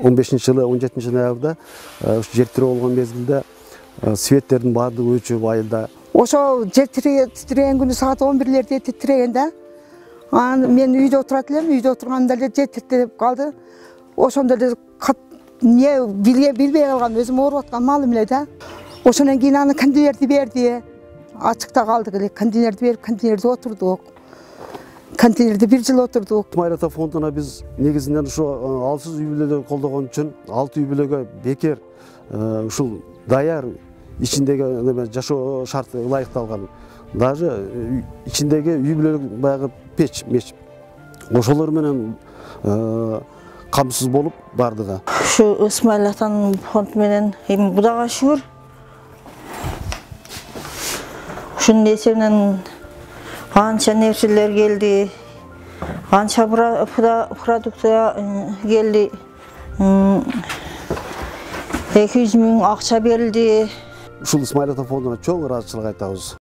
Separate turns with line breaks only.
15-жылы 17 ноябрда жер тирөө болгон мезгилде светтердин баардыгы өчүп айылда.
Ошо жер тиреген күнү саат 11-лерде тирегенде мен үйдө отурат элем, үйдө отурганда эле жер титиреп калды. Ошондо эле билбей калгам, өзүм ооруп аткан малым эле да. Ошондон кийин аны кондейлерди берди. Ачыкта калдык эле, кондейлерди берип, кондейлерде отурдук. Контейнерде 1 жыл отурдук.
Майрата фондуна биз негизинен ушу алсыз үй бүлөлөрдү колдогон үчүн 6 үй бүлөгө бекер ушул даяр ичиндеги жашоо шарты ылайыкталган. Даже ичиндеги үй бүлөлүк баягы печ, меч. Ошолор менен камсыз болуп бардыгы.
Ушу Ысмайыл атанын фонд менен эми Кудайга шүгүр. Ушунун эсебинен канча нерселер келди, канча продукция келди, 200 000 акча берилди.
Ушул Ысмайыл ата фондуна чоң ыраазычылык айтабыз.